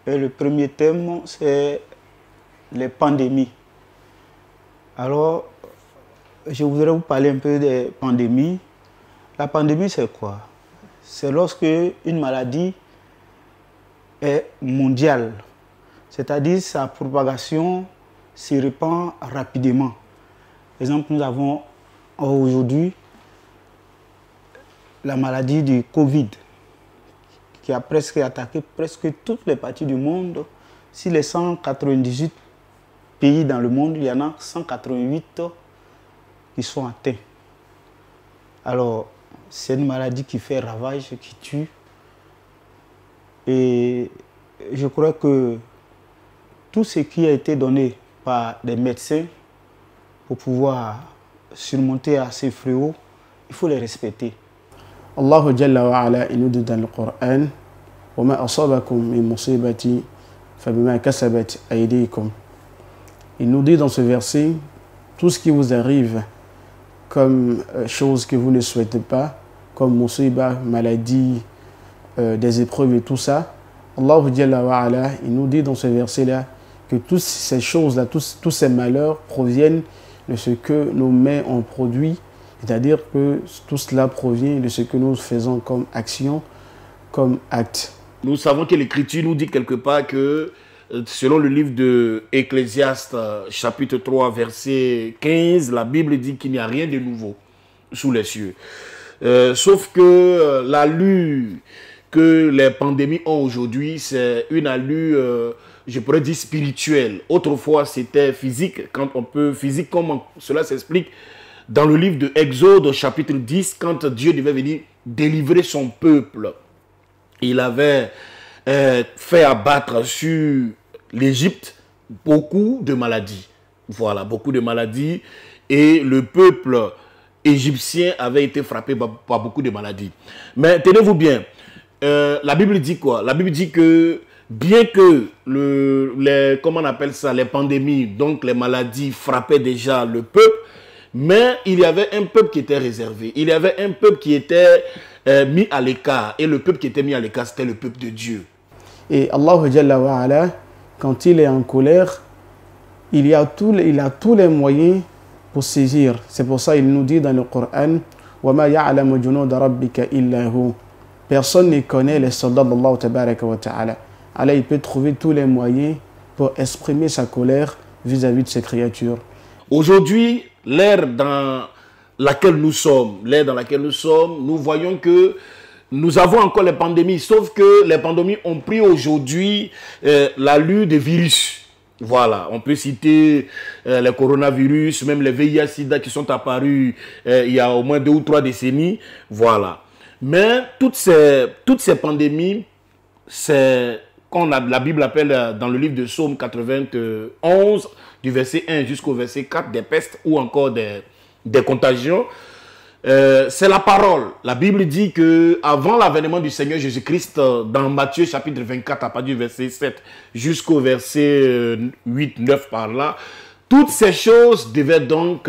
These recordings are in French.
Et le premier thème, c'est les pandémies. Alors, je voudrais vous parler un peu des pandémies. La pandémie, c'est quoi? C'est lorsque une maladie est mondiale, c'est-à-dire sa propagation se répand rapidement. Par exemple, nous avons aujourd'hui la maladie du Covid qui a presque attaqué presque toutes les parties du monde. Si les 198 pays dans le monde, il y en a 188 qui sont atteints. Alors, c'est une maladie qui fait ravage, qui tue. Et je crois que tout ce qui a été donné par les médecins pour pouvoir surmonter à ces fléaux, il faut les respecter. Allah Jalla wa Ala, il nous dit dans le Coran, وَمَا أَصَابَكُم مِّن مُّصِيبَةٍ فَبِمَا كَسَبَتْ أَيْدِيكُم. Il nous dit dans ce verset, tout ce qui vous arrive comme chose que vous ne souhaitez pas, comme musiba, maladie, des épreuves et tout ça, Allah Jalla wa Ala, il nous dit dans ce verset-là que toutes ces choses-là, tous ces malheurs proviennent de ce que nos mains ont produit, c'est-à-dire que tout cela provient de ce que nous faisons comme action, comme acte. Nous savons que l'Écriture nous dit quelque part que, selon le livre de Ecclésiaste, chapitre 3, verset 15, la Bible dit qu'il n'y a rien de nouveau sous les cieux. Sauf que l'allure que les pandémies ont aujourd'hui, c'est une allure, je pourrais dire spirituelle. Autrefois, c'était physique, physique comme cela s'explique dans le livre de Exode, chapitre 10, quand Dieu devait venir délivrer son peuple. Il avait fait abattre sur l'Égypte beaucoup de maladies. Voilà, beaucoup de maladies. Et le peuple égyptien avait été frappé par beaucoup de maladies. Mais tenez-vous bien, la Bible dit quoi? La Bible dit que bien que comment on appelle ça, les pandémies, donc les maladies frappaient déjà le peuple, mais il y avait un peuple qui était réservé. Il y avait un peuple qui était mis à l'écart. Et le peuple qui était mis à l'écart, c'était le peuple de Dieu. Et Allah Jalla wa Ala, quand il est en colère, il a tous les moyens pour saisir. C'est pour ça qu'il nous dit dans le Coran, وَمَا يَعْلَمُ جُنُودَ رَبِّكَ إِلَّا هُ. Personne ne connaît les soldats d'Allah tabaraka wa ta'ala. Alors il peut trouver tous les moyens pour exprimer sa colère vis-à-vis de ses créatures. Aujourd'hui, l'ère dans laquelle nous sommes, nous voyons que nous avons encore les pandémies, sauf que les pandémies ont pris aujourd'hui l'allure des virus. Voilà, on peut citer les coronavirus, même les VIH-Sida qui sont apparus il y a au moins 2 ou 3 décennies. Voilà. Mais toutes ces pandémies, c'est qu'on la Bible appelle dans le livre de Psaume 91, du verset 1 jusqu'au verset 4, des pestes ou encore des contagions. C'est la parole. La Bible dit que avant l'avènement du Seigneur Jésus-Christ, dans Matthieu chapitre 24, à partir du verset 7 jusqu'au verset 8, 9 par là, toutes ces choses devaient donc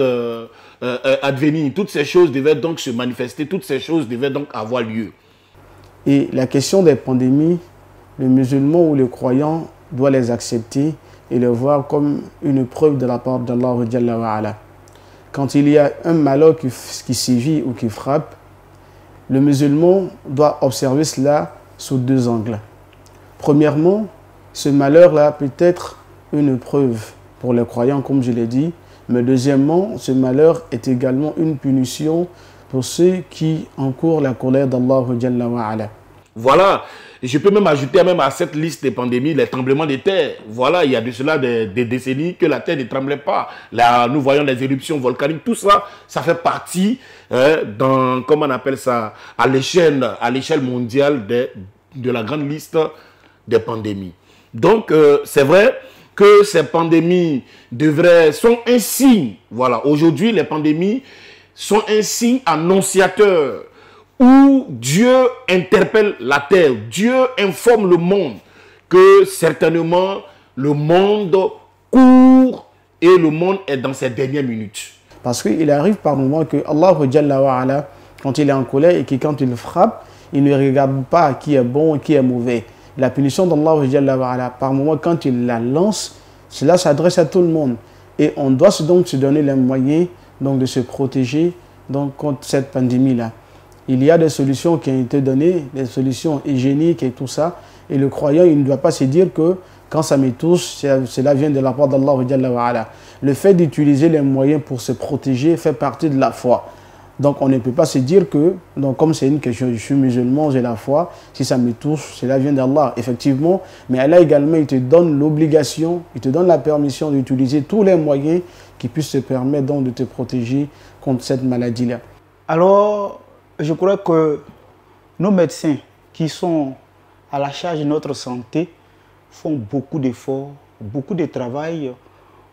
advenir, toutes ces choses devaient donc se manifester, toutes ces choses devaient donc avoir lieu. Et la question des pandémies, le musulman ou le croyant doit les accepter et les voir comme une preuve de la part d'Allah Jalla wa Ala. Quand il y a un malheur qui sévit ou qui frappe, le musulman doit observer cela sous 2 angles. Premièrement, ce malheur-là peut être une preuve pour les croyants, comme je l'ai dit, mais deuxièmement, ce malheur est également une punition pour ceux qui encourent la colère d'Allah Jalla wa Ala. Voilà, je peux même ajouter même à cette liste des pandémies les tremblements de terre. Voilà, il y a de cela des décennies que la terre ne tremblait pas. Là, nous voyons les éruptions volcaniques, tout ça, ça fait partie dans, comment on appelle ça, à l'échelle mondiale de la grande liste des pandémies. Donc, c'est vrai que ces pandémies sont un signe. Voilà, aujourd'hui, les pandémies sont un signe annonciateur où Dieu interpelle la terre, Dieu informe le monde que certainement le monde court et le monde est dans ses dernières minutes. Parce qu'il arrive par moments que Allah Jalla wa Ala, quand il est en colère et que quand il frappe, il ne regarde pas qui est bon et qui est mauvais. La punition d'Allah, par moment, quand il la lance, cela s'adresse à tout le monde. Et on doit donc se donner les moyens donc, de se protéger donc, contre cette pandémie-là. Il y a des solutions qui ont été données, des solutions hygiéniques et tout ça. Et le croyant, il ne doit pas se dire que quand ça me touche, cela vient de la part d'Allah. Le fait d'utiliser les moyens pour se protéger fait partie de la foi. Donc on ne peut pas se dire que, donc, comme c'est une question, je suis musulman, j'ai la foi, si ça me touche, cela vient d'Allah, effectivement. Mais Allah également, il te donne l'obligation, il te donne la permission d'utiliser tous les moyens qui puissent te permettre donc de te protéger contre cette maladie-là. Alors, je crois que nos médecins qui sont à la charge de notre santé font beaucoup d'efforts, beaucoup de travail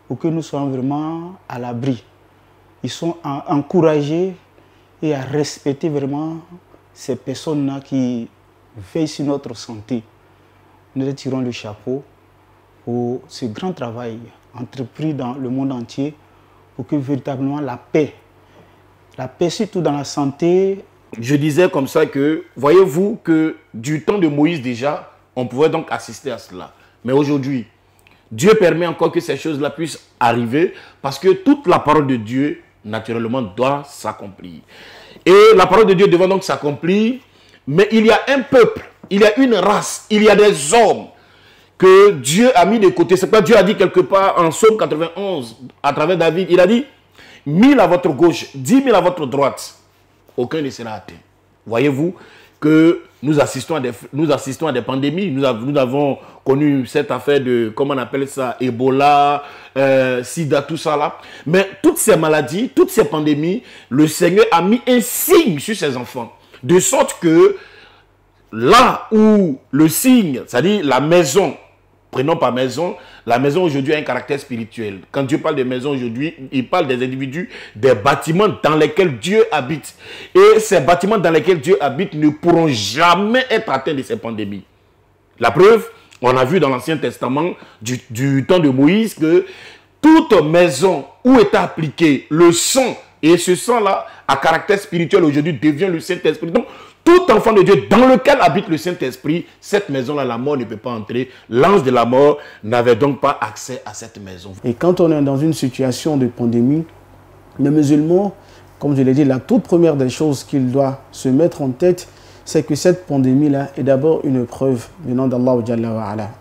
pour que nous soyons vraiment à l'abri. Ils sont encouragés et à respecter vraiment ces personnes-là qui veillent sur notre santé. Nous leur tirons le chapeau pour ce grand travail entrepris dans le monde entier pour que véritablement la paix surtout dans la santé. Je disais comme ça que, voyez-vous que du temps de Moïse déjà, on pouvait donc assister à cela. Mais aujourd'hui, Dieu permet encore que ces choses-là puissent arriver parce que toute la parole de Dieu, naturellement, doit s'accomplir. Et la parole de Dieu devant donc s'accomplir, mais il y a un peuple, il y a une race, il y a des hommes que Dieu a mis de côté. C'est pas Dieu a dit quelque part en Psaume 91, à travers David, il a dit, 1000 à votre gauche, 10 000 à votre droite, aucun ne sera atteint. Voyez-vous que nous assistons à des pandémies. Nous avons connu cette affaire de, comment on appelle ça, Ebola, Sida, tout ça là. Mais toutes ces maladies, toutes ces pandémies, le Seigneur a mis un signe sur ses enfants. De sorte que là où le signe, c'est-à-dire la maison, prenons par maison, la maison aujourd'hui a un caractère spirituel. Quand Dieu parle de maison aujourd'hui, il parle des individus, des bâtiments dans lesquels Dieu habite. Et ces bâtiments dans lesquels Dieu habite ne pourront jamais être atteints de ces pandémies. La preuve, on a vu dans l'Ancien Testament, du temps de Moïse, que toute maison où est appliqué le sang, et ce sang-là, à caractère spirituel aujourd'hui, devient le Saint-Esprit. Donc, tout enfant de Dieu dans lequel habite le Saint-Esprit, cette maison-là, la mort ne peut pas entrer. L'ange de la mort n'avait donc pas accès à cette maison. Et quand on est dans une situation de pandémie, le musulman, comme je l'ai dit, la toute première des choses qu'il doit se mettre en tête, c'est que cette pandémie-là est d'abord une preuve venant d'Allah Jalla wa Ala.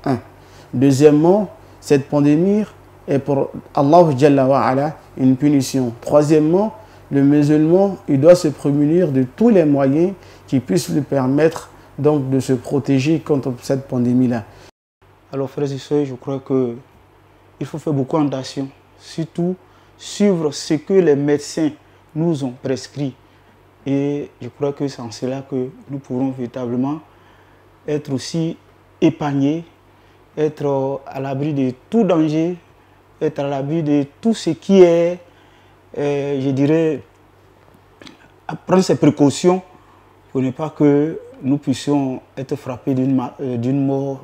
Deuxièmement, cette pandémie est pour Allah Jalla wa Ala une punition. Troisièmement, le musulman, il doit se prémunir de tous les moyens qui puissent lui permettre donc de se protéger contre cette pandémie-là. Alors frères et sœurs, je crois qu'il faut faire beaucoup attention, surtout suivre ce que les médecins nous ont prescrit. Et je crois que c'est en cela que nous pourrons véritablement être aussi épargnés, être à l'abri de tout danger, être à l'abri de tout ce qui est, je dirais, prendre ses précautions pour ne pas que nous puissions être frappés d'une mort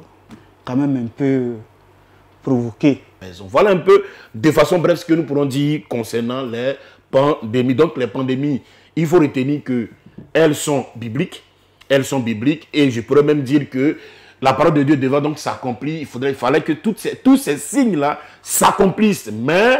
quand même un peu provoquée. Voilà un peu de façon brève ce que nous pourrons dire concernant les pandémies. Donc les pandémies, il faut retenir qu'elles sont bibliques. Elles sont bibliques et je pourrais même dire que la parole de Dieu devant donc s'accomplir. Il fallait que tous ces signes-là s'accomplissent. Mais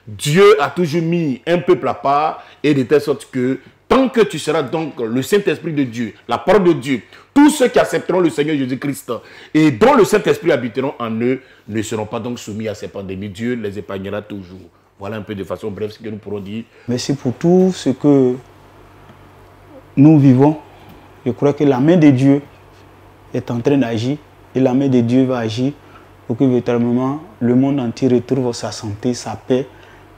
Dieu a toujours mis un peuple à part et de telle sorte que tant que tu seras donc le Saint-Esprit de Dieu, la parole de Dieu, tous ceux qui accepteront le Seigneur Jésus-Christ et dont le Saint-Esprit habiteront en eux ne seront pas donc soumis à ces pandémies. Dieu les épargnera toujours. Voilà un peu de façon brève ce que nous pourrons dire. Merci pour tout ce que nous vivons. Je crois que la main de Dieu est en train d'agir et la main de Dieu va agir pour que véritablement le monde entier retrouve sa santé, sa paix,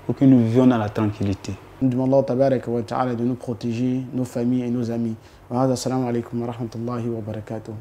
pour que nous vivions dans la tranquillité. Nous demandons Allah tabaraka wa ta'ala de nous protéger, nos familles et nos amis. Wa hada, assalamu alaikum wa rahmatullahi wa barakatuh.